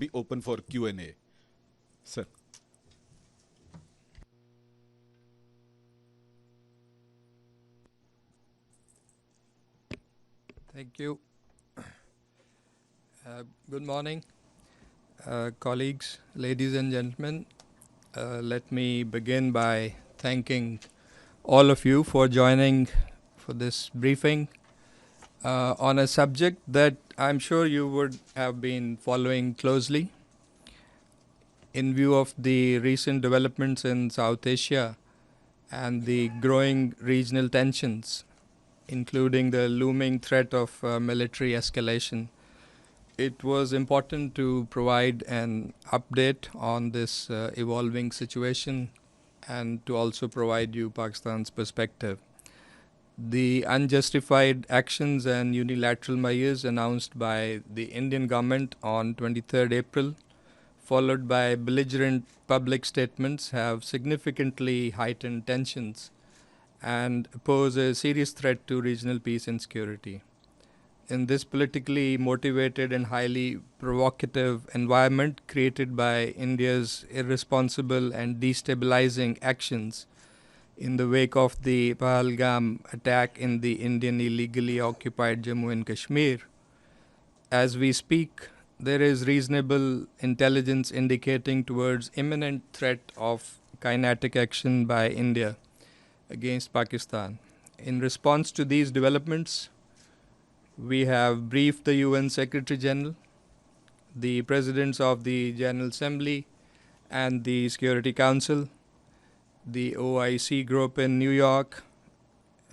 be open for Q&A. Sir. Thank you. Good morning, colleagues, ladies and gentlemen. Let me begin by thanking all of you for joining for this briefing on a subject that I'm sure you would have been following closely. In view of the recent developments in South Asia and the growing regional tensions, including the looming threat of military escalation, it was important to provide an update on this evolving situation and to also provide you Pakistan's perspective. The unjustified actions and unilateral measures announced by the Indian government on 23rd April, followed by belligerent public statements, have significantly heightened tensions and pose a serious threat to regional peace and security. In this politically motivated and highly provocative environment created by India's irresponsible and destabilizing actions in the wake of the Pahalgam attack in the Indian illegally occupied Jammu and Kashmir, as we speak, there is reasonable intelligence indicating towards imminent threat of kinetic action by India against Pakistan. In response to these developments, we have briefed the UN Secretary General, the Presidents of the General Assembly and the Security Council, the OIC group in New York,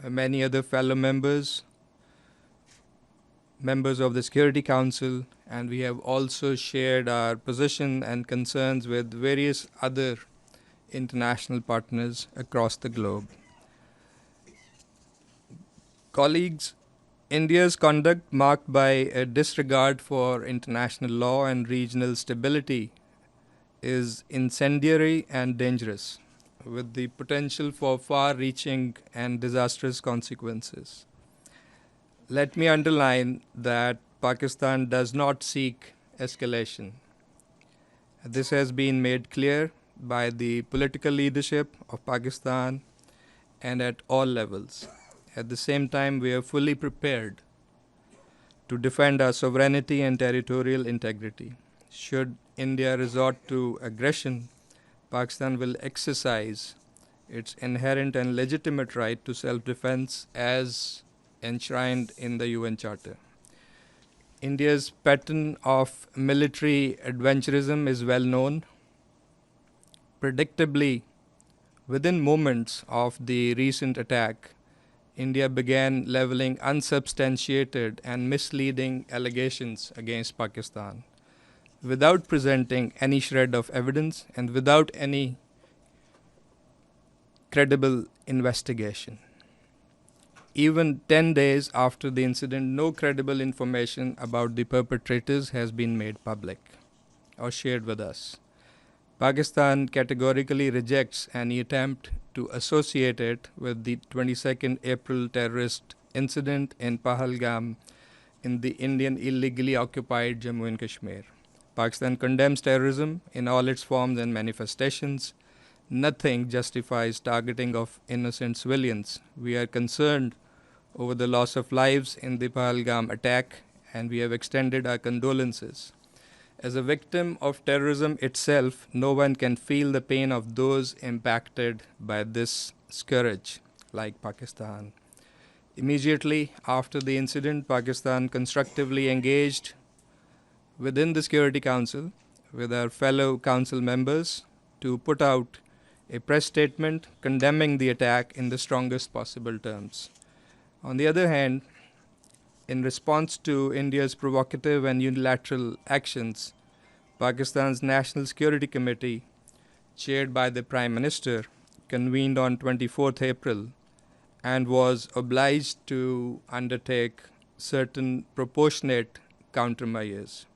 many other fellow members of the Security Council, and we have also shared our position and concerns with various other international partners across the globe. Colleagues, India's conduct, marked by a disregard for international law and regional stability, is incendiary and dangerous, with the potential for far-reaching and disastrous consequences. Let me underline that Pakistan does not seek escalation. This has been made clear by the political leadership of Pakistan and at all levels. At the same time, we are fully prepared to defend our sovereignty and territorial integrity. Should India resort to aggression, Pakistan will exercise its inherent and legitimate right to self-defense as enshrined in the UN Charter. India's pattern of military adventurism is well known. Predictably, within moments of the recent attack, India began leveling unsubstantiated and misleading allegations against Pakistan without presenting any shred of evidence and without any credible investigation. Even 10 days after the incident, no credible information about the perpetrators has been made public or shared with us. Pakistan categorically rejects any attempt to associate it with the 22nd April terrorist incident in Pahalgam in the Indian illegally occupied Jammu and Kashmir. Pakistan condemns terrorism in all its forms and manifestations. Nothing justifies targeting of innocent civilians. We are concerned over the loss of lives in the Pahalgam attack, and we have extended our condolences. As a victim of terrorism itself, no one can feel the pain of those impacted by this scourge, like Pakistan. Immediately after the incident, Pakistan constructively engaged within the Security Council with our fellow council members to put out a press statement condemning the attack in the strongest possible terms. On the other hand, in response to India's provocative and unilateral actions, Pakistan's National Security Committee, chaired by the Prime Minister, convened on 24th April and was obliged to undertake certain proportionate countermeasures.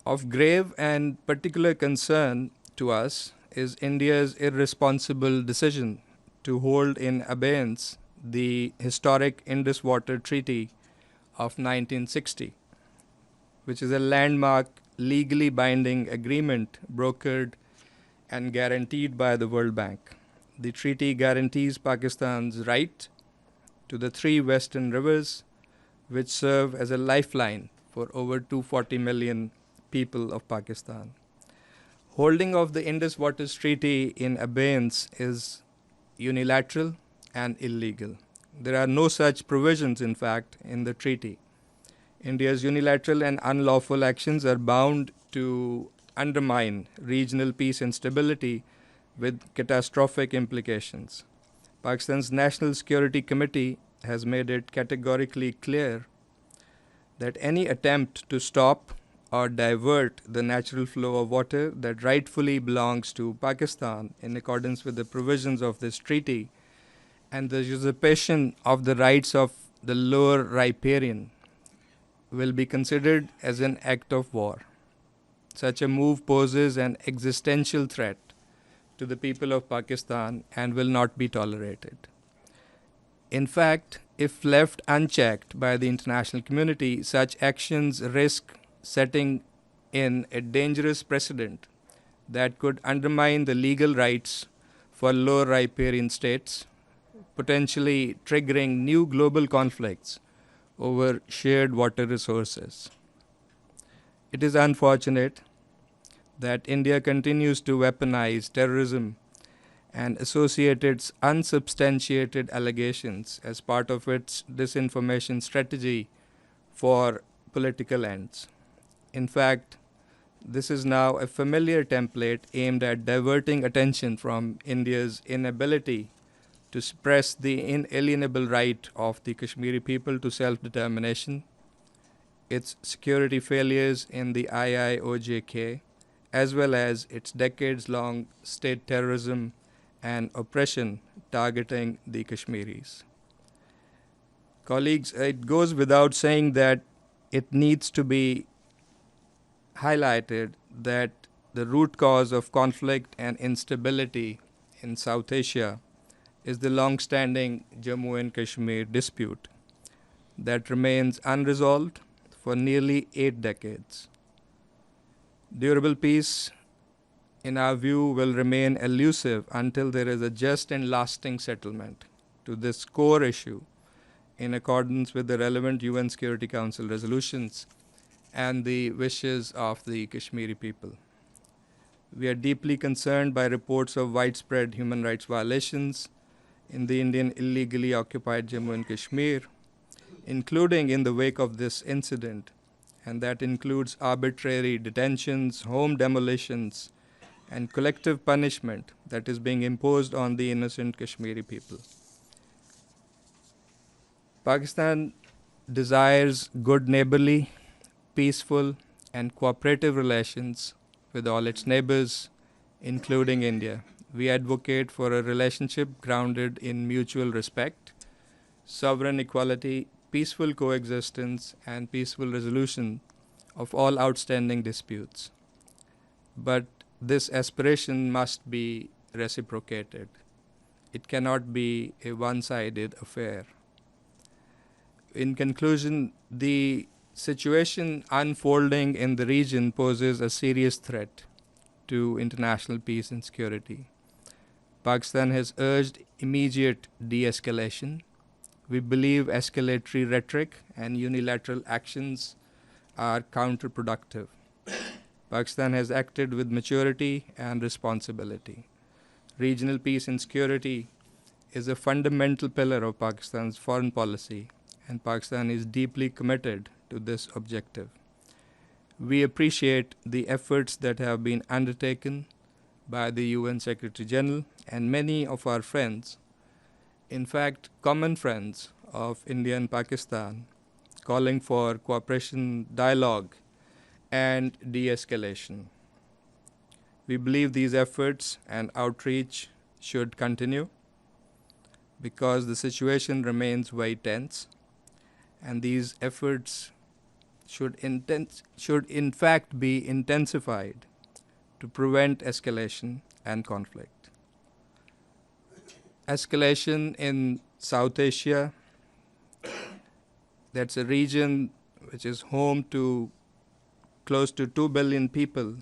Of grave and particular concern to us is India's irresponsible decision to hold in abeyance the historic Indus Water Treaty of 1960, which is a landmark legally binding agreement brokered and guaranteed by the World Bank. The treaty guarantees Pakistan's right to the three western rivers, which serve as a lifeline for over 240 million people of Pakistan. Holding of the Indus Waters Treaty in abeyance is unilateral and illegal. There are no such provisions, in fact, in the treaty. India's unilateral and unlawful actions are bound to undermine regional peace and stability with catastrophic implications. Pakistan's National Security Committee has made it categorically clear that any attempt to stop or divert the natural flow of water that rightfully belongs to Pakistan in accordance with the provisions of this treaty and the usurpation of the rights of the lower riparian will be considered as an act of war. Such a move poses an existential threat to the people of Pakistan and will not be tolerated. In fact, if left unchecked by the international community, such actions risk setting in a dangerous precedent that could undermine the legal rights for lower riparian states, potentially triggering new global conflicts over shared water resources. It is unfortunate that India continues to weaponize terrorism and associate its unsubstantiated allegations as part of its disinformation strategy for political ends. In fact, this is now a familiar template aimed at diverting attention from India's inability to suppress the inalienable right of the Kashmiri people to self-determination, its security failures in the IIOJK, as well as its decades-long state terrorism and oppression targeting the Kashmiris. Colleagues, it goes without saying that it needs to be highlighted that the root cause of conflict and instability in South Asia is the long-standing Jammu and Kashmir dispute that remains unresolved for nearly 8 decades. Durable peace, in our view, will remain elusive until there is a just and lasting settlement to this core issue in accordance with the relevant UN Security Council resolutions and the wishes of the Kashmiri people. We are deeply concerned by reports of widespread human rights violations in the Indian illegally occupied Jammu and Kashmir, including in the wake of this incident, and that includes arbitrary detentions, home demolitions, and collective punishment that is being imposed on the innocent Kashmiri people. Pakistan desires good neighborly, peaceful, and cooperative relations with all its neighbors, including India. We advocate for a relationship grounded in mutual respect, sovereign equality, peaceful coexistence, and peaceful resolution of all outstanding disputes. But this aspiration must be reciprocated. It cannot be a one-sided affair. In conclusion, the situation unfolding in the region poses a serious threat to international peace and security. Pakistan has urged immediate de-escalation. We believe escalatory rhetoric and unilateral actions are counterproductive. Pakistan has acted with maturity and responsibility. Regional peace and security is a fundamental pillar of Pakistan's foreign policy, and Pakistan is deeply committed to this objective. We appreciate the efforts that have been undertaken by the UN Secretary General and many of our friends, in fact, common friends of India and Pakistan, calling for cooperation, dialogue, and de-escalation. We believe these efforts and outreach should continue because the situation remains very tense, and these efforts should in fact be intensified to prevent escalation and conflict. Escalation in South Asia, that's a region which is home to close to 2 billion people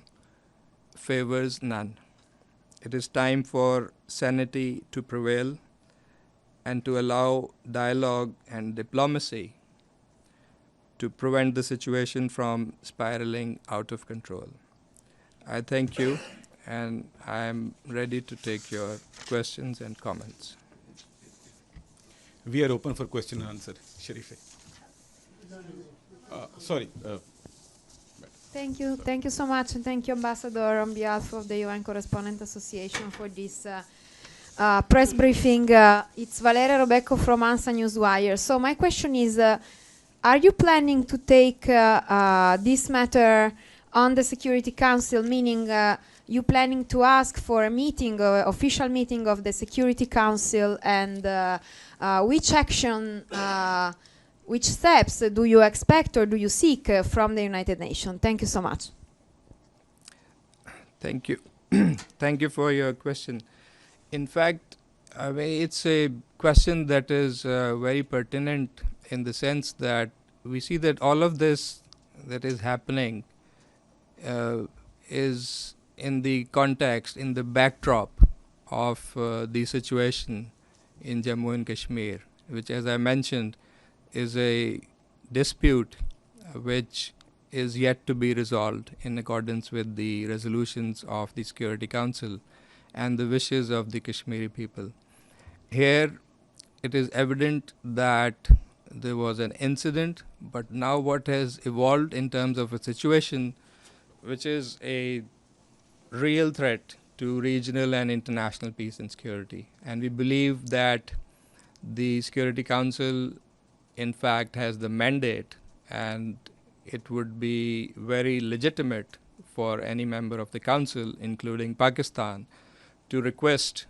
favors none. It is time for sanity to prevail and to allow dialogue and diplomacy to prevent the situation from spiraling out of control. I thank you, and I am ready to take your questions and comments. We are open for question and answer. Sharife. Sorry. Thank you so much, and thank you, Ambassador, on behalf of the UN Correspondent Association for this press briefing. It's Valeria Robecco from ANSA Newswire. So my question is, are you planning to take this matter on the Security Council, meaning you planning to ask for a meeting, official meeting of the Security Council, and which action, which steps do you expect or do you seek from the United Nations? Thank you so much. Thank you. Thank you for your question. In fact, it's a question that is very pertinent in the sense that we see that all of this that is happening is in the context, in the backdrop of the situation in Jammu and Kashmir, which, as I mentioned, is a dispute which is yet to be resolved in accordance with the resolutions of the Security Council and the wishes of the Kashmiri people. Here, it is evident that there was an incident, but now what has evolved in terms of a situation which is a real threat to regional and international peace and security. And we believe that the Security Council, in fact, has the mandate, and it would be very legitimate for any member of the Council, including Pakistan, to request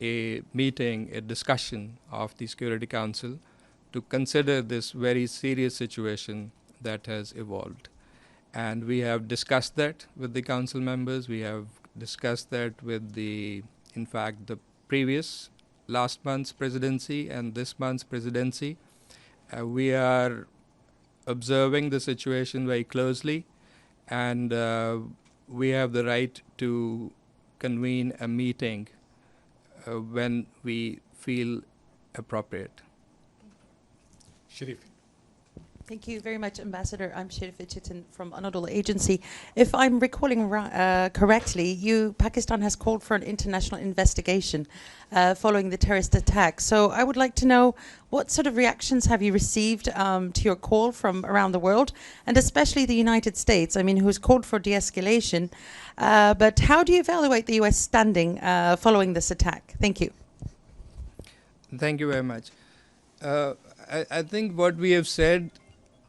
a meeting, a discussion of the Security Council to consider this very serious situation that has evolved. And we have discussed that with the Council members. We have discussed that with in fact, the previous last month's presidency and this month's presidency. We are observing the situation very closely, and we have the right to convene a meeting when we feel appropriate. Sharif. Thank you very much, Ambassador. I'm Sharif Chitin from Anadolu Agency. If I'm recalling correctly, Pakistan has called for an international investigation following the terrorist attack. So I would like to know what sort of reactions have you received to your call from around the world, and especially the United States, who's called for de-escalation. But how do you evaluate the US standing following this attack? Thank you. Thank you very much. I think what we have said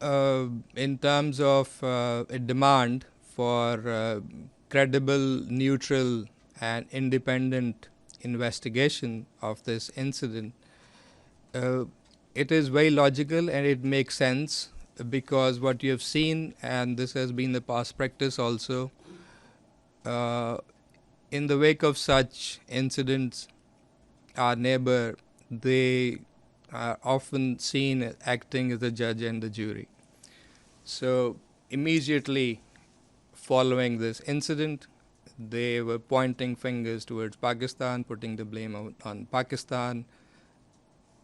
in terms of a demand for credible, neutral, and independent investigation of this incident, it is very logical and it makes sense, because what you have seen, and this has been the past practice also, in the wake of such incidents, our neighbor, they are often seen as acting as the judge and the jury. So immediately following this incident, they were pointing fingers towards Pakistan, putting the blame on Pakistan,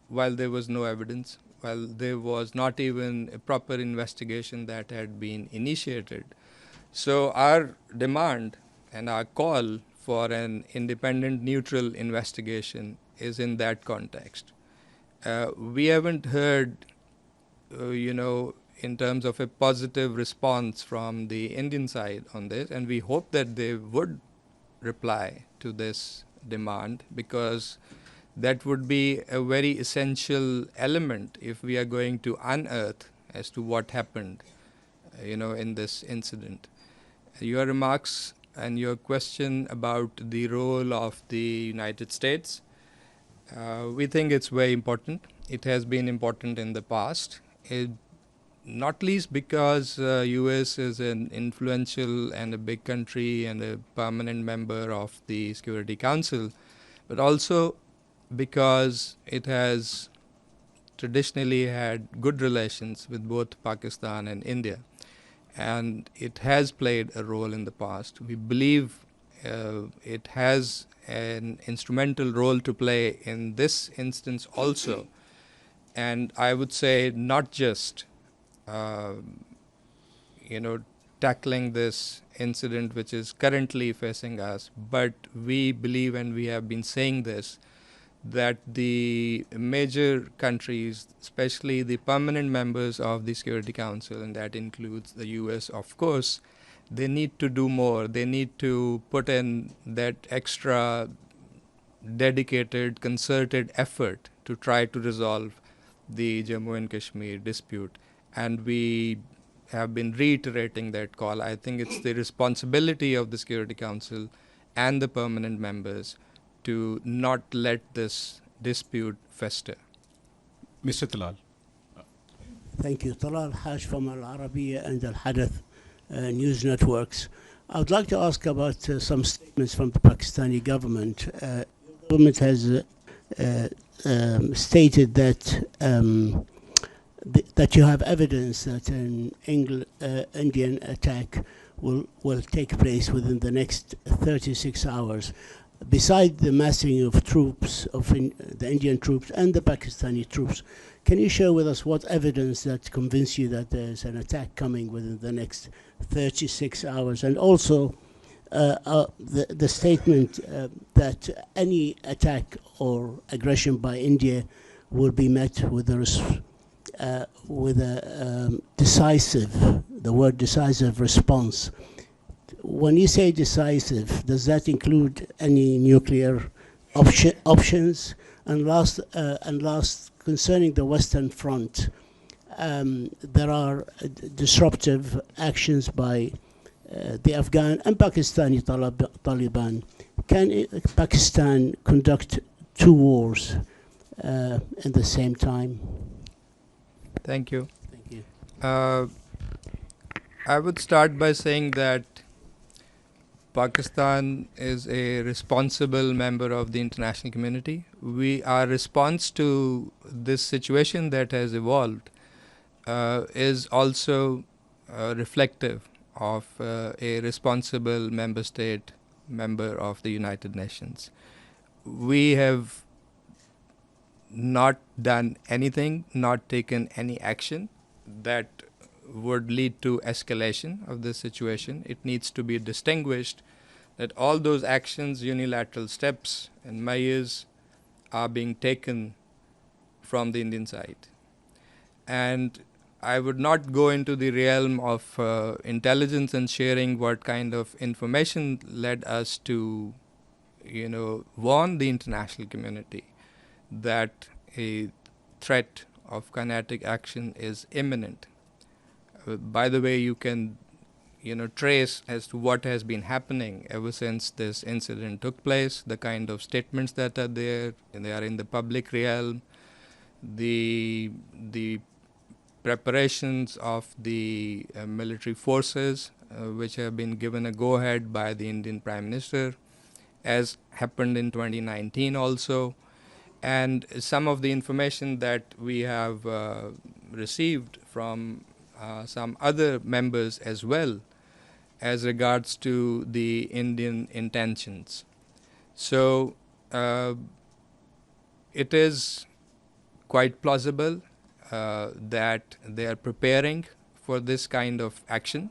while there was no evidence, while there was not even a proper investigation that had been initiated. So our demand and our call for an independent, neutral investigation is in that context. We haven't heard, in terms of a positive response from the Indian side on this, and we hope that they would reply to this demand, because that would be a very essential element if we are going to unearth as to what happened, in this incident. Your remarks and your question about the role of the United States, we think it's very important. It has been important in the past, not least because US is an influential and a big country and a permanent member of the Security Council, but also because it has traditionally had good relations with both Pakistan and India. and it has played a role in the past. We believe it has an instrumental role to play in this instance also. And I would say not just, tackling this incident which is currently facing us, but we believe, and we have been saying this, that the major countries, especially the permanent members of the Security Council, and that includes the US, of course, they need to do more. They need to put in that extra dedicated, concerted effort to try to resolve the Jammu and Kashmir dispute. And we have been reiterating that call. I think it's the responsibility of the Security Council and the permanent members to not let this dispute fester. Mr. Talal. Thank you. Talal Hash from Al Arabiya and Al Hadath news networks. I would like to ask about some statements from the Pakistani government. The government has stated that that you have evidence that an Indian attack will take place within the next 36 hours. Beside the massing of troops, the Indian troops and the Pakistani troops, can you share with us what evidence that convince you that there's an attack coming within the next 36 hours? And also the statement that any attack or aggression by India will be met with a decisive, the word decisive response. When you say decisive, does that include any nuclear options? And last, concerning the Western Front, there are disruptive actions by the Afghan and Pakistani Taliban. Can Pakistan conduct two wars at the same time? Thank you. Thank you. I would start by saying that Pakistan is a responsible member of the international community. Our response to this situation that has evolved is also reflective of a responsible member state, member of the United Nations. We have not done anything, not taken any action that would lead to escalation of this situation. It needs to be distinguished that all those actions, unilateral steps and measures, are being taken from the Indian side. And I would not go into the realm of intelligence and sharing what kind of information led us to, warn the international community that a threat of kinetic action is imminent. By the way, you can, trace as to what has been happening ever since this incident took place, the kind of statements that are there, and they are in the public realm, the preparations of the military forces, which have been given a go-ahead by the Indian Prime Minister, as happened in 2019 also, and some of the information that we have received from some other members as well as regards to the Indian intentions. So it is quite plausible that they are preparing for this kind of action.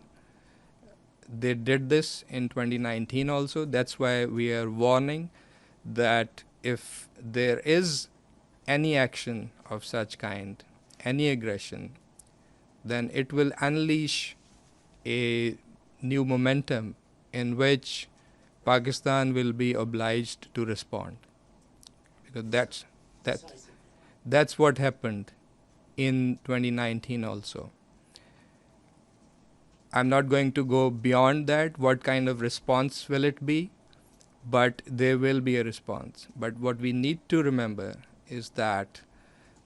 They did this in 2019 also. That's why we are warning that if there is any action of such kind, any aggression, then it will unleash a new momentum in which Pakistan will be obliged to respond. Because that's what happened in 2019 also. I'm not going to go beyond that, what kind of response will it be, but there will be a response. But what we need to remember is that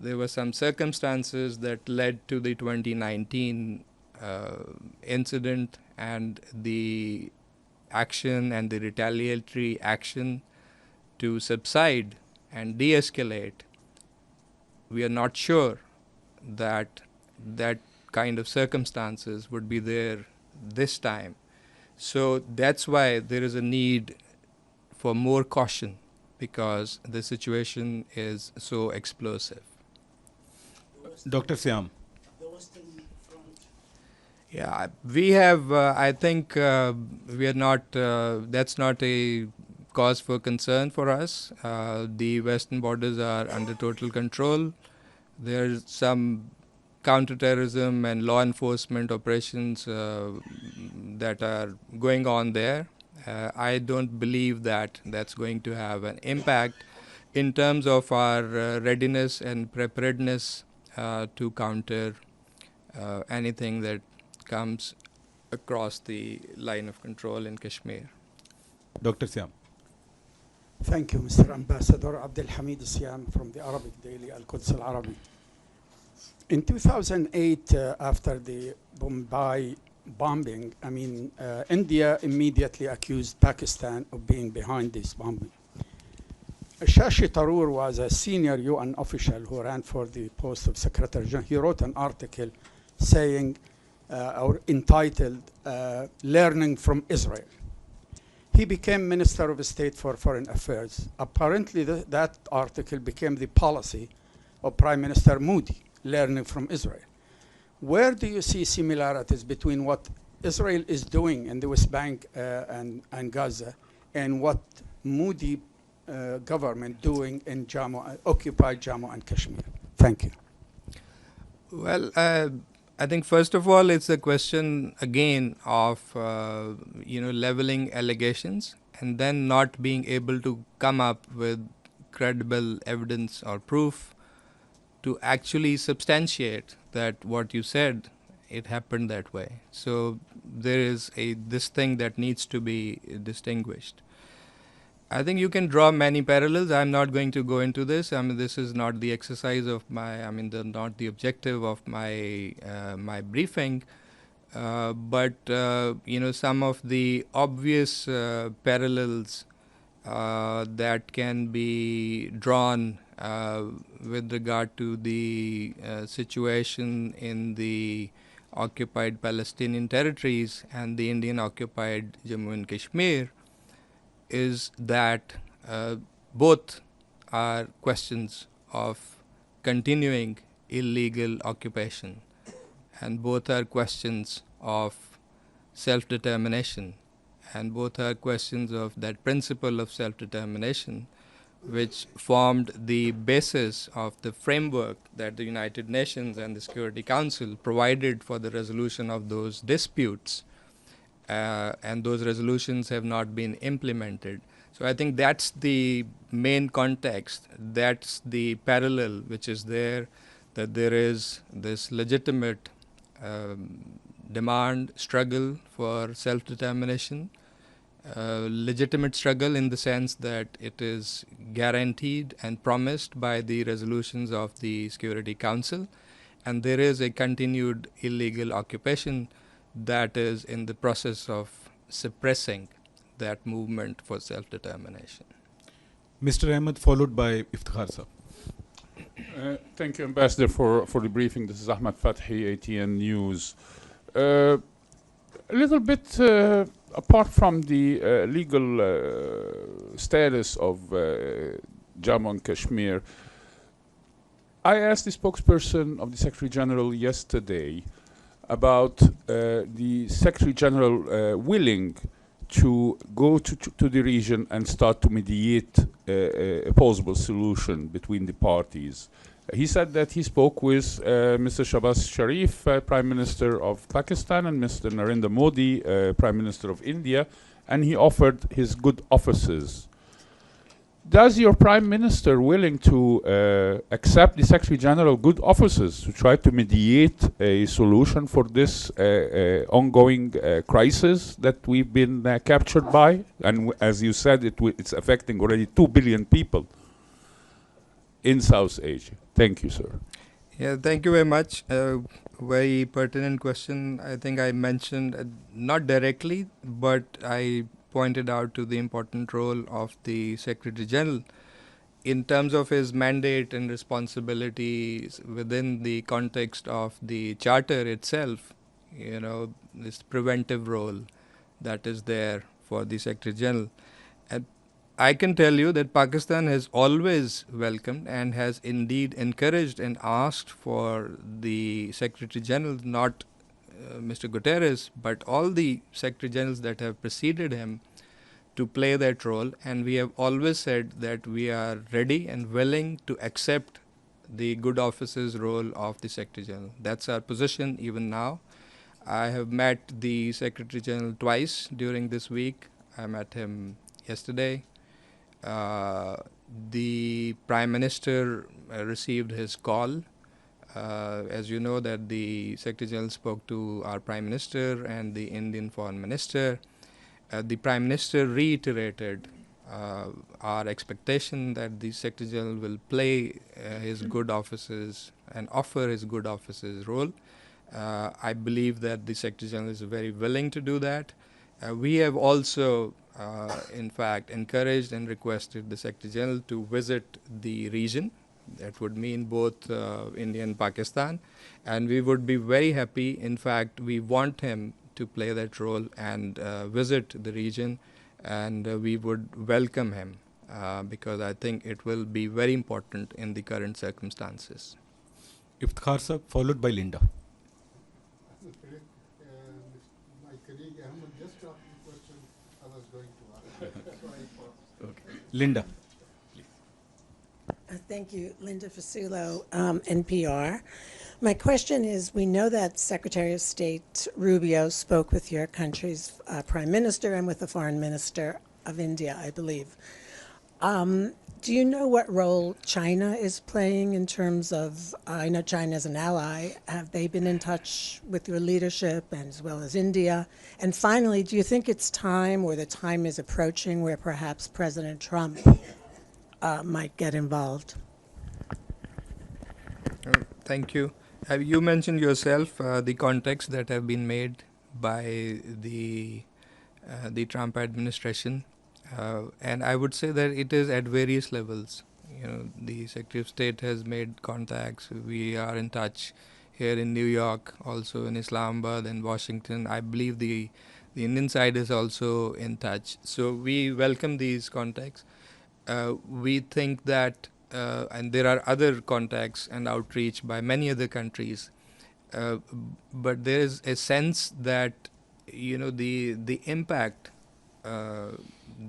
there were some circumstances that led to the 2019 incident and the action and the retaliatory action to subside and de-escalate. We are not sure that kind of circumstances would be there this time. So that's why there is a need for more caution, because the situation is so explosive. Dr. Syam. Yeah, we have, I think we are not, that's not a cause for concern for us. The western borders are under total control. There's some counterterrorism and law enforcement operations that are going on there. I don't believe that that's going to have an impact in terms of our readiness and preparedness to counter anything that comes across the line of control in Kashmir. Dr. Syam. Thank you, Mr. Ambassador. Abdel Hamid Siam from the Arabic daily Al-Quds Al-Arabi. In 2008, after the Mumbai bombing, India immediately accused Pakistan of being behind this bombing. Shashi Tharoor was a senior UN official who ran for the post of Secretary General. He wrote an article saying, or entitled, Learning from Israel. He became Minister of State for Foreign Affairs. Apparently, that article became the policy of Prime Minister Modi, learning from Israel. Where do you see similarities between what Israel is doing in the West Bank and Gaza and what Modi government doing in occupied Jammu and Kashmir? Thank you. Well, I think first of all, it's a question again of leveling allegations and then not being able to come up with credible evidence or proof to actually substantiate that what you said, it happened that way. So there is this thing that needs to be distinguished. I think you can draw many parallels. I'm not going to go into this. This is not the exercise of not the objective of my my briefing. But some of the obvious parallels that can be drawn with regard to the situation in the occupied Palestinian territories and the Indian occupied Jammu and Kashmir is that both are questions of continuing illegal occupation, and both are questions of self-determination, and both are questions of that principle of self-determination which formed the basis of the framework that the United Nations and the Security Council provided for the resolution of those disputes. And those resolutions have not been implemented. So I think that's the main context, that's the parallel which is there, that there is this legitimate demand, struggle for self-determination, legitimate struggle in the sense that it is guaranteed and promised by the resolutions of the Security Council, and there is a continued illegal occupation that is in the process of suppressing that movement for self-determination. Mr. Ahmed, followed by Iftikhar sir. Thank you, Ambassador, for the briefing. This is Ahmed Fathi, ATN News. A little bit apart from the legal status of Jammu and Kashmir, I asked the spokesperson of the Secretary General yesterday about the Secretary General willing to go to the region and start to mediate a possible solution between the parties. He said that he spoke with Mr. Shahbaz Sharif, Prime Minister of Pakistan, and Mr. Narendra Modi, Prime Minister of India, and he offered his good offices. Does your Prime Minister willing to accept the Secretary General good offices to try to mediate a solution for this ongoing crisis that we've been captured by? And as you said, it's affecting already 2 billion people in South Asia. Thank you, sir. Yeah, thank you very much. Very pertinent question. I think I mentioned, not directly, but I pointed out to the important role of the Secretary General in terms of his mandate and responsibilities within the context of the charter itself, this preventive role that is there for the Secretary General. And I can tell you that Pakistan has always welcomed and has indeed encouraged and asked for the Secretary General, not Mr. Guterres, but all the Secretary Generals that have preceded him, to play that role. And we have always said that we are ready and willing to accept the good offices role of the Secretary General. That's our position even now. I have met the Secretary General twice during this week. I met him yesterday. The Prime Minister received his call. As you know, that the Secretary General spoke to our Prime Minister and the Indian Foreign Minister. The Prime Minister reiterated our expectation that the Secretary General will play his good offices and offer his good offices role. I believe that the Secretary General is very willing to do that. We have also, in fact, encouraged and requested the Secretary General to visit the region. That would mean both India and Pakistan. And we would be very happy. In fact, we want him to play that role and visit the region, and we would welcome him because I think it will be very important in the current circumstances. Iftikhar sir, followed by Linda. My colleague Ahmed just asked the question I was going to ask. Okay. Linda. Thank you, Linda Fasulo, NPR. My question is, we know that Secretary of State Rubio spoke with your country's Prime Minister and with the Foreign Minister of India, I believe. Do you know what role China is playing in terms of, I know China is an ally, have they been in touch with your leadership and as well as India? And finally, do you think it's time, or the time is approaching, where perhaps President Trump might get involved? Thank you. You mentioned yourself the contacts that have been made by the Trump administration, and I would say that it is at various levels. The Secretary of State has made contacts. We are in touch here in New York, also in Islamabad and Washington. I believe the Indian side is also in touch. So we welcome these contacts. We think that, and there are other contacts and outreach by many other countries, but there is a sense that the impact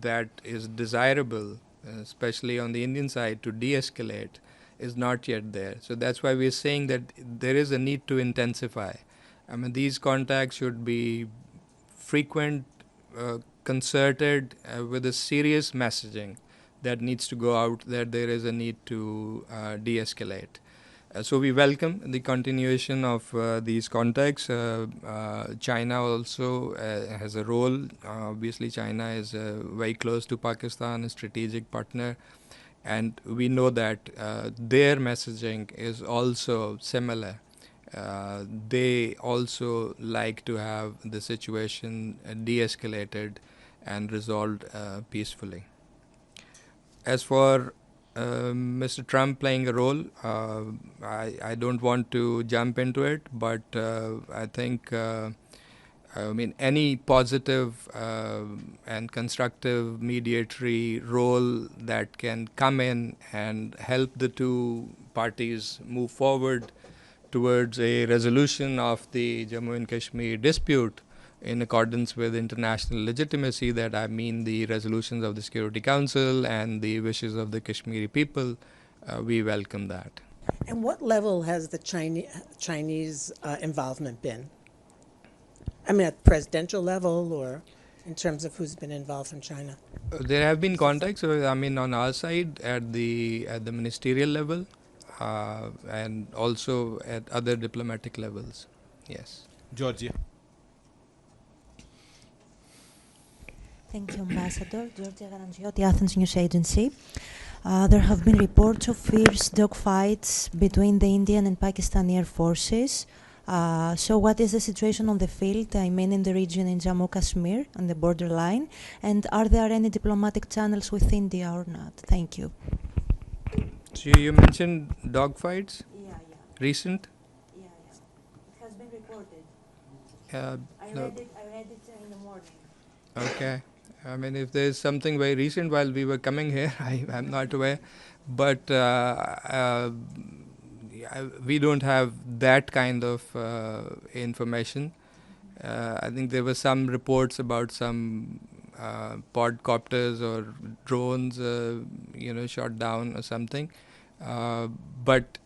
that is desirable, especially on the Indian side, to de-escalate is not yet there. So that's why we're saying that there is a need to intensify. I mean, these contacts should be frequent, concerted, with a serious messaging that needs to go out, that there is a need to de-escalate. So we welcome the continuation of these contacts. China also has a role. Obviously, China is very close to Pakistan, a strategic partner. And we know that their messaging is also similar. They also like to have the situation de-escalated and resolved peacefully. As for Mr. Trump playing a role, I don't want to jump into it, but I think any positive and constructive mediatory role that can come in and help the two parties move forward towards a resolution of the Jammu and Kashmir dispute in accordance with international legitimacy, that I mean the resolutions of the Security Council and the wishes of the Kashmiri people, we welcome that. And what level has the Chinese involvement been? I mean, at presidential level, or in terms of who's been involved from China? There have been contacts, on our side at the ministerial level and also at other diplomatic levels. Yes. Georgia. Thank you, Ambassador. Georgia Garanziotti, Athens News Agency. There have been reports of fierce dogfights between the Indian and Pakistani air forces. So what is the situation on the field, I mean in the region in Jammu and Kashmir, on the borderline? And are there any diplomatic channels with India or not? Thank you. So you mentioned dogfights? Yeah. Recent? Yeah. It has been reported. I No. read it in the morning. Okay. I mean, if there's something very recent while we were coming here, I'm not aware. But we don't have that kind of information. I think there were some reports about some quadcopters or drones, shot down or something. But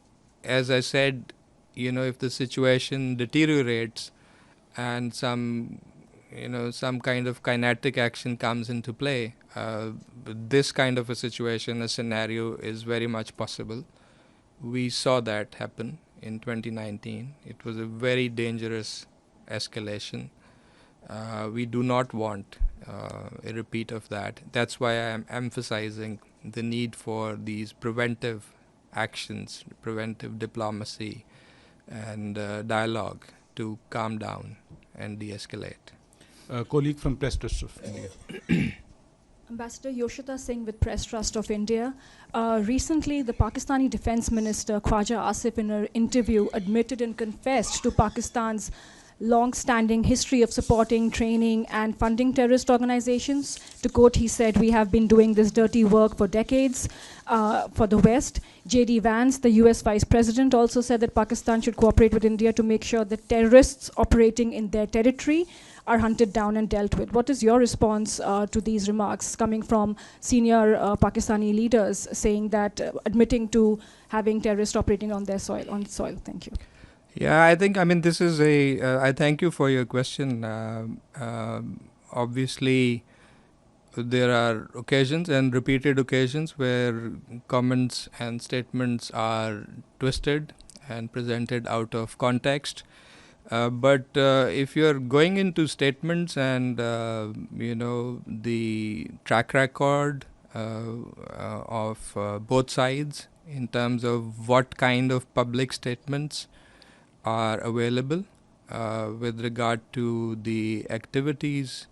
as I said, if the situation deteriorates and some kind of kinetic action comes into play, this kind of a situation, a scenario is very much possible. We saw that happen in 2019. It was a very dangerous escalation. We do not want a repeat of that. That's why I am emphasizing the need for these preventive actions, preventive diplomacy, and dialogue to calm down and de-escalate. A colleague from Press Trust of India. Ambassador Yoshita Singh with Press Trust of India. Recently, the Pakistani Defense Minister Khwaja Asif, in an interview, admitted and confessed to Pakistan's long-standing history of supporting, training, and funding terrorist organizations. To quote, he said, "We have been doing this dirty work for decades for the West." J.D. Vance, the US Vice President, also said that Pakistan should cooperate with India to make sure that terrorists operating in their territory are hunted down and dealt with. What is your response to these remarks coming from senior Pakistani leaders saying that, admitting to having terrorists operating on their soil, Thank you. Yeah, this is I thank you for your question. Obviously, there are occasions and repeated occasions where comments and statements are twisted and presented out of context. But if you're going into statements and, the track record of both sides in terms of what kind of public statements are available with regard to the activities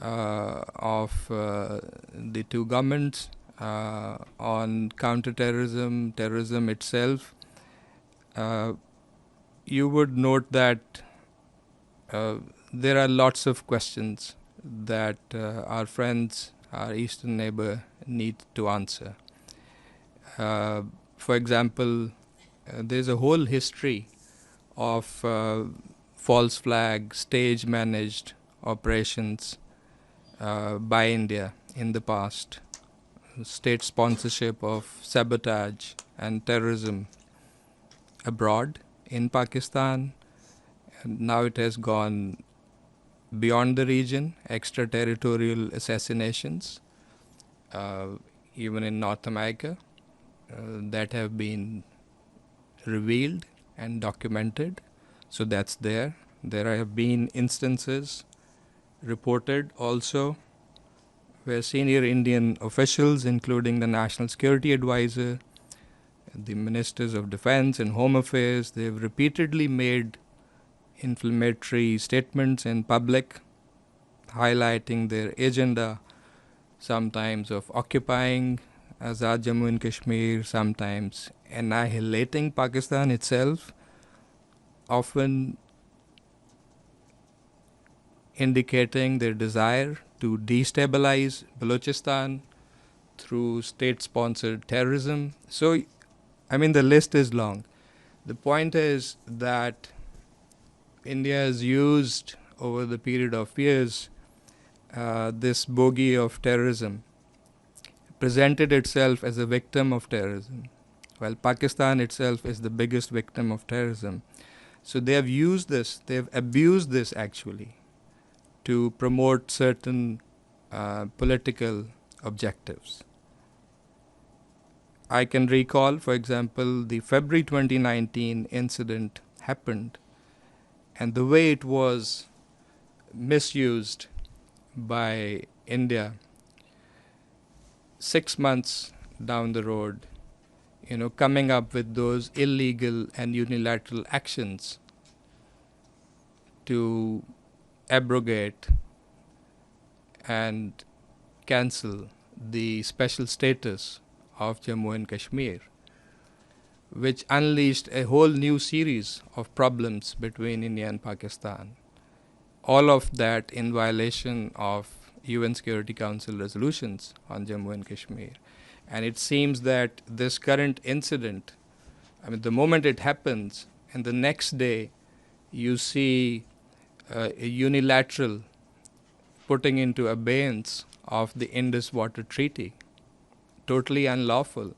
of the two governments on counterterrorism, terrorism itself, you would note that there are lots of questions that our friends, our eastern neighbor, need to answer. For example, there's a whole history of false flag, stage managed operations by India in the past, state sponsorship of sabotage and terrorism abroad in Pakistan, and now it has gone beyond the region, extraterritorial assassinations, even in North America, that have been revealed and documented. So that's there. There have been instances reported also where senior Indian officials, including the National Security Advisor, the Ministers of Defense and Home Affairs, they've repeatedly made inflammatory statements in public, highlighting their agenda, sometimes of occupying Azad Jammu and Kashmir, sometimes annihilating Pakistan itself, often indicating their desire to destabilize Balochistan through state-sponsored terrorism. So, the list is long. The point is that India has used over the period of years this bogey of terrorism, presented itself as a victim of terrorism, while Pakistan itself is the biggest victim of terrorism. So they have used this, they have abused this actually to promote certain political objectives. I can recall, for example, the February 2019 incident happened, and the way it was misused by India 6 months down the road, coming up with those illegal and unilateral actions to abrogate and cancel the special status of Jammu and Kashmir which unleashed a whole new series of problems between India and Pakistan. All of that in violation of UN Security Council resolutions on Jammu and Kashmir. And it seems that this current incident, I mean, the moment it happens, and the next day you see a unilateral putting into abeyance of the Indus Water Treaty, totally unlawful.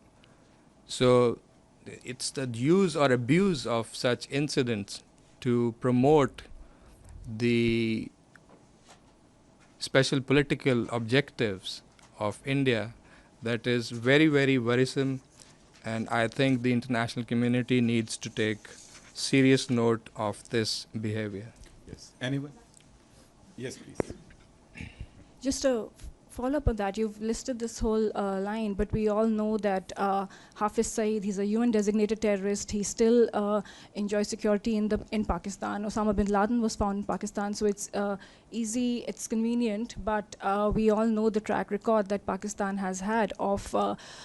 So it's the use or abuse of such incidents to promote the special political objectives of India that is very, very worrisome, and I think the international community needs to take serious note of this behavior. Yes. Anyone? Yes, please. Just a follow-up on that, you've listed this whole line, but we all know that Hafiz Saeed, he's a UN-designated terrorist. He still enjoys security in Pakistan. Osama bin Laden was found in Pakistan, so it's easy, it's convenient, but we all know the track record that Pakistan has had of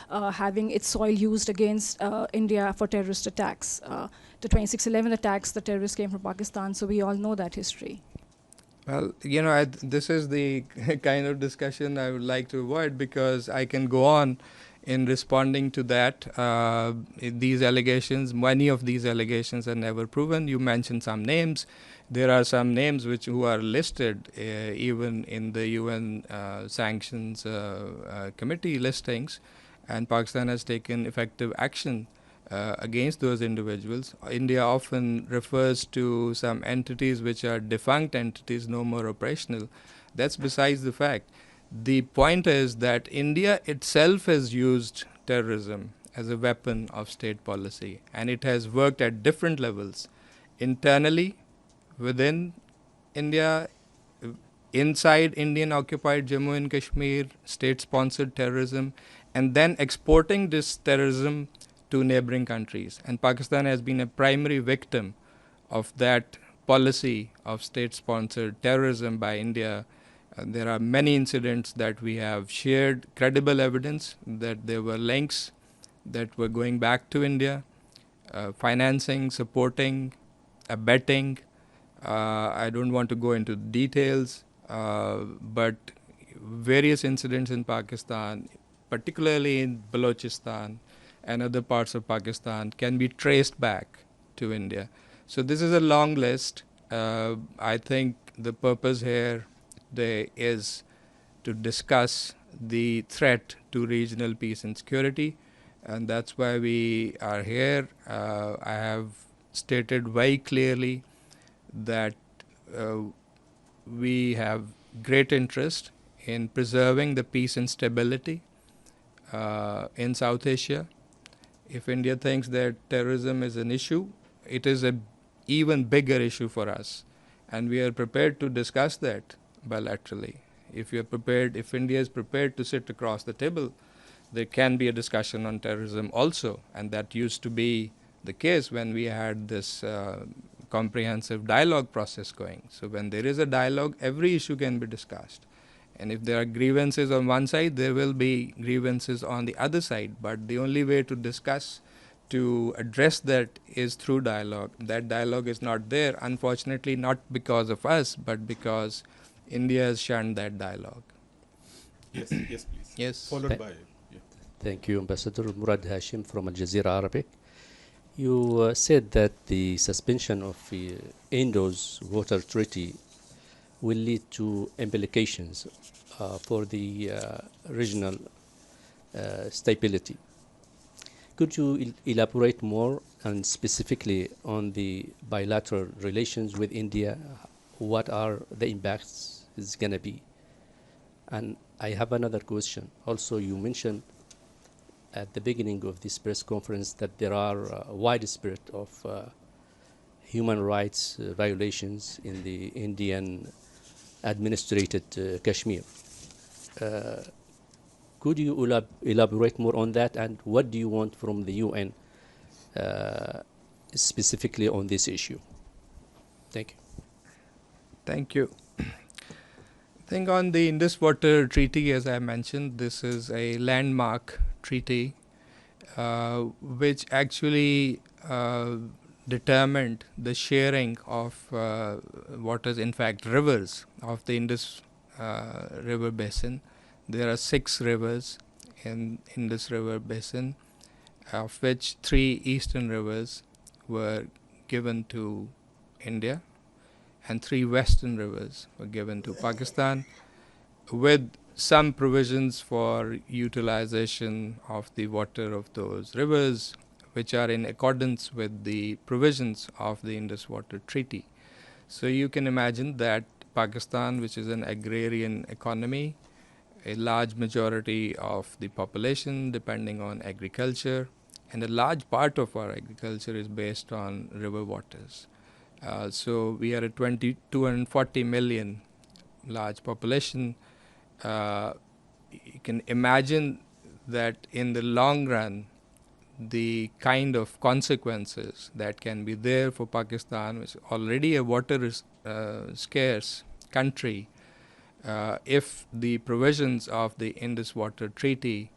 having its soil used against India for terrorist attacks. The 26/11 attacks, the terrorists came from Pakistan, so we all know that history. Well, you know, this is the kind of discussion I would like to avoid, because I can go on in responding to that. These allegations, many of these allegations are never proven. You mentioned some names. There are some names who are listed even in the UN sanctions committee listings, and Pakistan has taken effective action against those individuals. India often refers to some entities which are defunct entities, no more operational. That's besides the fact. The point is that India itself has used terrorism as a weapon of state policy, and it has worked at different levels. Internally, within India, inside Indian occupied Jammu and Kashmir, state-sponsored terrorism, and then exporting this terrorism to neighboring countries. And Pakistan has been a primary victim of that policy of state-sponsored terrorism by India. There are many incidents that we have shared credible evidence that there were links that were going back to India, financing, supporting, abetting. I don't want to go into details, but various incidents in Pakistan, particularly in Balochistan and other parts of Pakistan, can be traced back to India. So this is a long list. I think the purpose here today is to discuss the threat to regional peace and security, and that's why we are here. I have stated very clearly that we have great interest in preserving the peace and stability in South Asia. If India thinks that terrorism is an issue, it is an even bigger issue for us, and we are prepared to discuss that bilaterally. If India is prepared to sit across the table, there can be a discussion on terrorism also, and that used to be the case when we had this comprehensive dialogue process going. So when there is a dialogue, every issue can be discussed. And if there are grievances on one side, there will be grievances on the other side. But the only way to discuss, to address that, is through dialogue. That dialogue is not there, unfortunately, not because of us, but because India has shunned that dialogue. Yes, yes, please. Yes. Followed by. Yeah. Thank you, Ambassador Murad Hashim from Al Jazeera Arabic. You said that the suspension of the Indus Water Treaty will lead to implications for the regional stability. Could you elaborate more, and specifically on the bilateral relations with India? What are the impacts is going to be? And I have another question. Also, you mentioned at the beginning of this press conference that there are widespread of human rights violations in the Indian administrated Kashmir. Could you elaborate more on that, and what do you want from the UN specifically on this issue? Thank you. Thank you. I think on the Indus Water Treaty, as I mentioned, this is a landmark treaty. which actually determined the sharing of what is in fact rivers of the Indus river basin. There are 6 rivers in Indus river basin, of which 3 eastern rivers were given to India and 3 western rivers were given to Pakistan, with some provisions for utilization of the water of those rivers, which are in accordance with the provisions of the Indus Water Treaty. So you can imagine that Pakistan, which is an agrarian economy, a large majority of the population depending on agriculture, and a large part of our agriculture is based on river waters. So we are a 240 million large population. You can imagine that in the long run, the kind of consequences that can be there for Pakistan, which is already a water scarce country, if the provisions of the Indus Water Treaty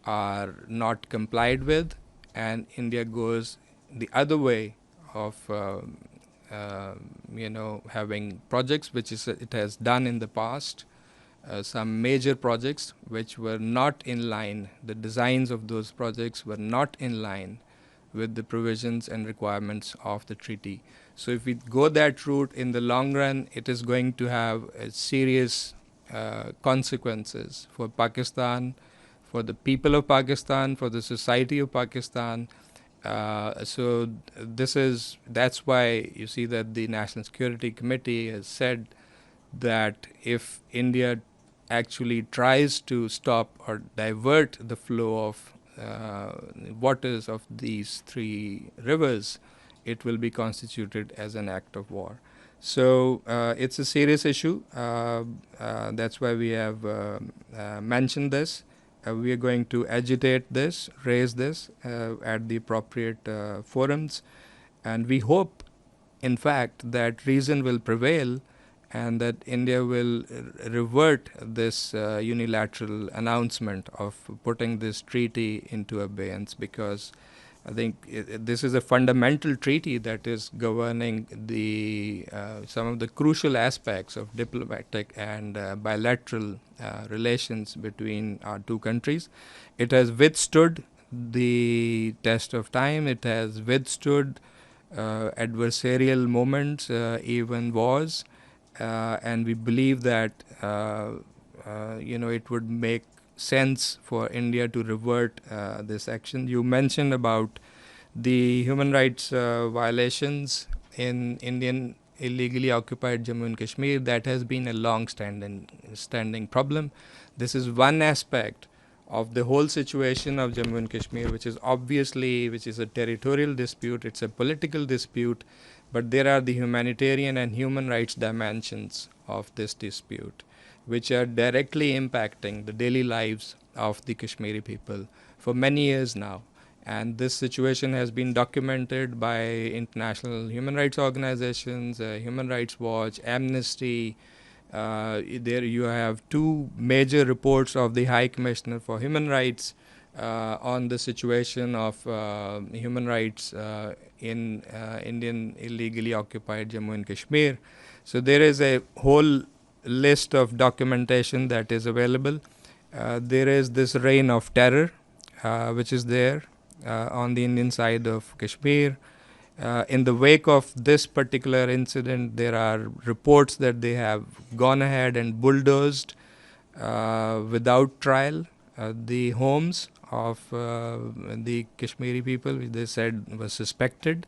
are not complied with, and India goes the other way of having projects which it has done in the past, some major projects which were not in line, the designs of those projects were not in line with the provisions and requirements of the treaty. So if we go that route, in the long run, it is going to have serious consequences for Pakistan, for the people of Pakistan, for the society of Pakistan. So that's why you see that the National Security Committee has said that if India actually tries to stop or divert the flow of waters of these 3 rivers, it will be constituted as an act of war. So it's a serious issue. That's why we have mentioned this. We are going to agitate this, raise this at the appropriate forums, and we hope, in fact, that reason will prevail and that India will revert this unilateral announcement of putting this treaty into abeyance, because I think this is a fundamental treaty that is governing the some of the crucial aspects of diplomatic and bilateral relations between our 2 countries. It has withstood the test of time. It has withstood adversarial moments, even wars. And we believe that it would make sense for India to revert this action. You mentioned about the human rights violations in Indian illegally occupied Jammu and Kashmir. That has been a long-standing problem. This is one aspect of the whole situation of Jammu and Kashmir, which is a territorial dispute. It's a political dispute. But there are the humanitarian and human rights dimensions of this dispute, which are directly impacting the daily lives of the Kashmiri people for many years now. And this situation has been documented by international human rights organizations, Human Rights Watch, Amnesty. There you have 2 major reports of the High Commissioner for Human Rights on the situation of human rights in Indian illegally occupied Jammu and Kashmir. So there is a whole list of documentation that is available. There is this reign of terror which is there on the Indian side of Kashmir. In the wake of this particular incident, there are reports that they have gone ahead and bulldozed without trial the homes of the Kashmiri people, which they said was suspected.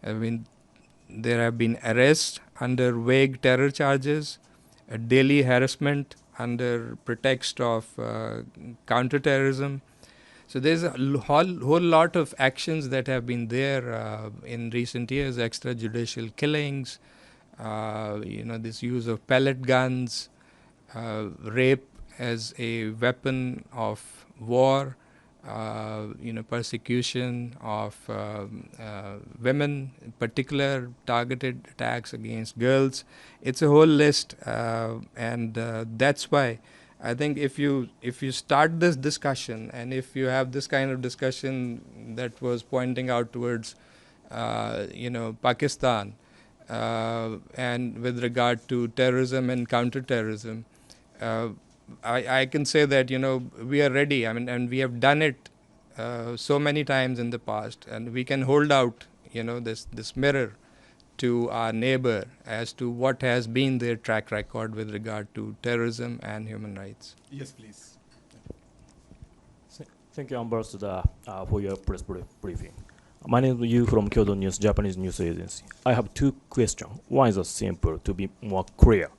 I mean, there have been arrests under vague terror charges, daily harassment under pretext of counterterrorism. So there's a whole lot of actions that have been there in recent years: extrajudicial killings, this use of pellet guns, rape as a weapon of war, persecution of women, in particular targeted attacks against girls. It's a whole list, and that's why I think if you start this discussion, and if you have this kind of discussion that was pointing out towards Pakistan, and with regard to terrorism and counterterrorism, I can say that we are ready. I mean, and we have done it so many times in the past, and we can hold out this mirror to our neighbor as to what has been their track record with regard to terrorism and human rights. Yes, please. Thank you, Ambassador, for your press briefing. My name is Yu from Kyoto News, Japanese news agency. I have two questions. One is simple, to be more clear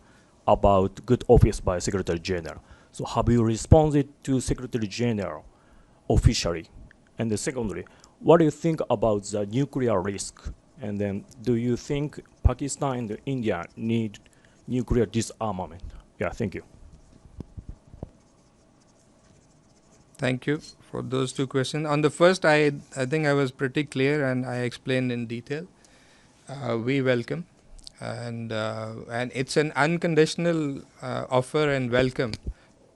about good office by Secretary General. So have you responded to Secretary General officially? And secondly, what do you think about the nuclear risk? And then do you think Pakistan and India need nuclear disarmament? Yeah, thank you. Thank you for those two questions. On the first, I think I was pretty clear and I explained in detail. We welcome, and it's an unconditional offer and welcome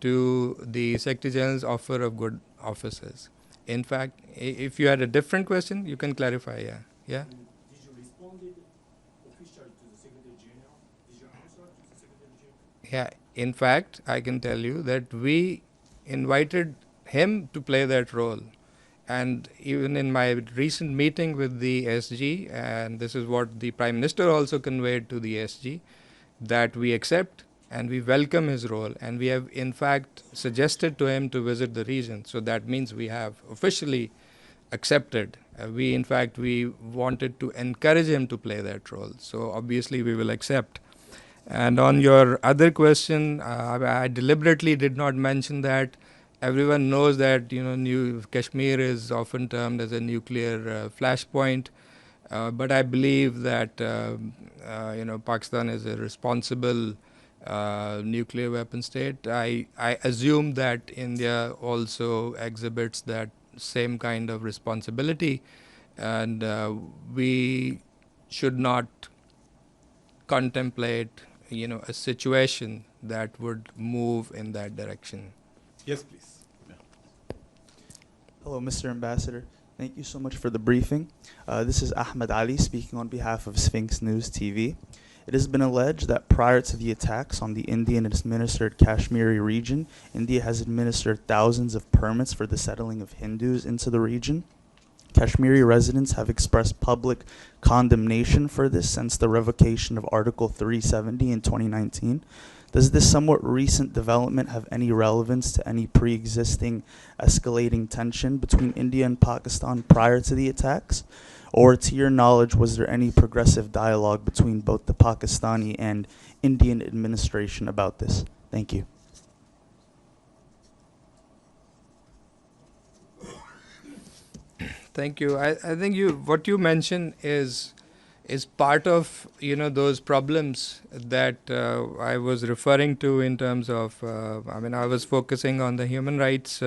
to the Secretary General's offer of good offices. In fact, if you had a different question, you can clarify. Yeah. Did you respond officially to the Secretary General? Did you answer to the Secretary General? Yeah. In fact, I can tell you that we invited him to play that role. And even in my recent meeting with the SG, and this is what the Prime Minister also conveyed to the SG, that we accept and we welcome his role. And we have in fact suggested to him to visit the region. So that means we have officially accepted. We wanted to encourage him to play that role. So obviously we will accept. And on your other question, I deliberately did not mention that. Everyone knows that Kashmir is often termed as a nuclear flashpoint, but I believe that Pakistan is a responsible nuclear weapon state. I assume that India also exhibits that same kind of responsibility, and we should not contemplate a situation that would move in that direction. Yes, please. Hello, Mr. Ambassador. Thank you so much for the briefing. This is Ahmed Ali speaking on behalf of Sphinx News TV. It has been alleged that prior to the attacks on the Indian-administered Kashmiri region, India has administered thousands of permits for the settling of Hindus into the region. Kashmiri residents have expressed public condemnation for this since the revocation of Article 370 in 2019. Does this somewhat recent development have any relevance to any pre-existing escalating tension between India and Pakistan prior to the attacks? Or to your knowledge, was there any progressive dialogue between both the Pakistani and Indian administration about this? Thank you. Thank you. I think what you mentioned is part of those problems that I was referring to in terms of I was focusing on the human rights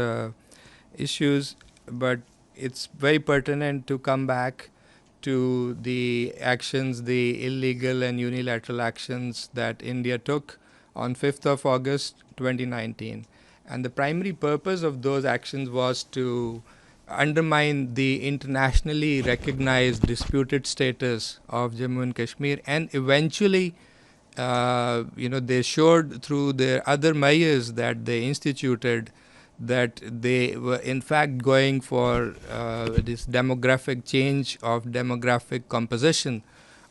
issues, but it's very pertinent to come back to the actions, the illegal and unilateral actions that India took on 5th of August 2019. And the primary purpose of those actions was to undermine the internationally recognized disputed status of Jammu and Kashmir, and eventually they showed through their other measures that they instituted that they were in fact going for this demographic change of demographic composition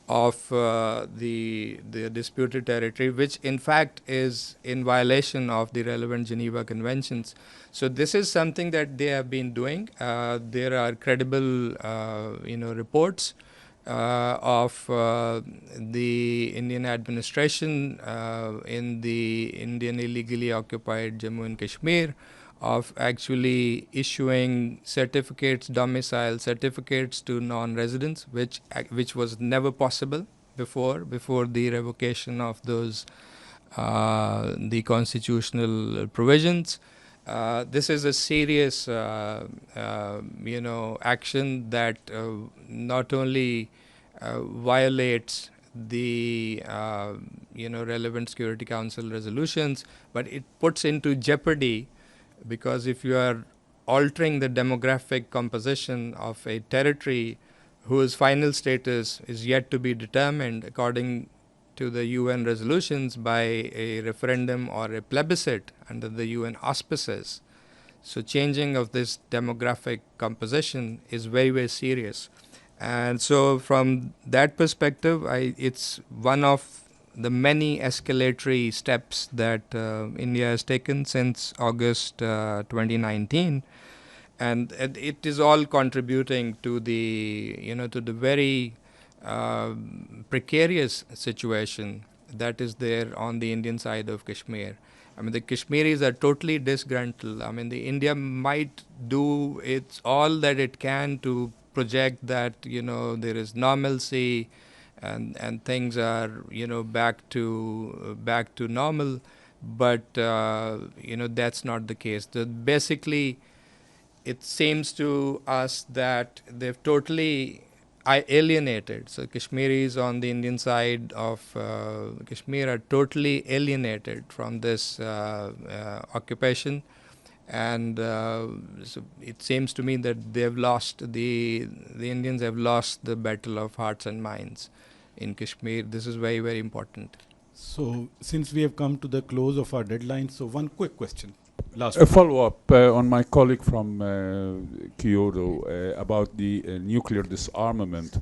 of the disputed territory, which in fact is in violation of the relevant Geneva Conventions. So this is something that they have been doing. There are credible reports of the Indian administration in the Indian illegally occupied Jammu and Kashmir of actually issuing certificates, domicile certificates to non-residents, which was never possible before the revocation of those the constitutional provisions. This is a serious action that not only violates the relevant Security Council resolutions, but it puts into jeopardy, because if you are altering the demographic composition of a territory whose final status is yet to be determined according to the UN resolutions by a referendum or a plebiscite under the UN auspices. So changing of this demographic composition is very, very serious. And so from that perspective, it's one of the many escalatory steps that India has taken since August 2019. And it is all contributing to the, to the very precarious situation that is there on the Indian side of Kashmir. I mean, the Kashmiris are totally disgruntled. I mean, the India might do all that it can to project that, there is normalcy and things are, back to normal. But, that's not the case. Basically, it seems to us that they've totally alienated. So Kashmiris on the Indian side of Kashmir are totally alienated from this occupation, and so it seems to me that they've lost the Indians have lost the battle of hearts and minds in Kashmir. This is very, very important. So since we have come to the close of our deadline, so one quick question. Last A follow-up on my colleague from Kyoto about the nuclear disarmament.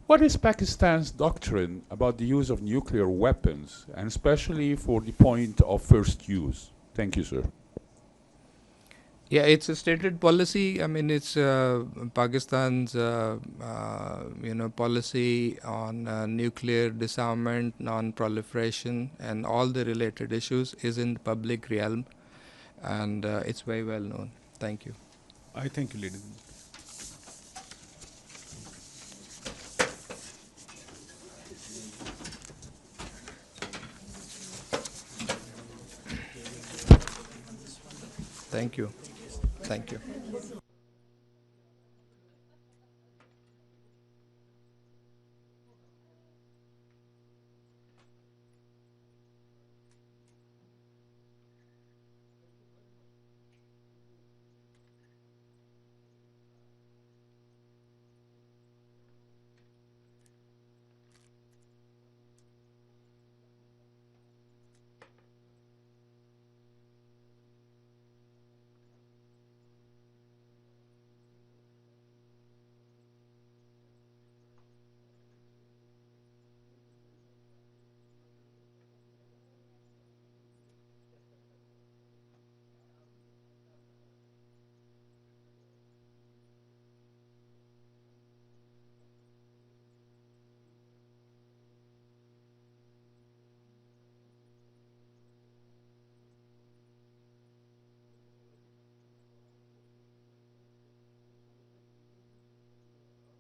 What is Pakistan's doctrine about the use of nuclear weapons, and especially for the point of first use? Thank you, sir. Yeah, it's a stated policy. I mean, it's Pakistan's policy on nuclear disarmament, non-proliferation, and all the related issues is in the public realm. And it's very well known. Thank you. I thank you, ladies and gentlemen. Thank you. Thank you.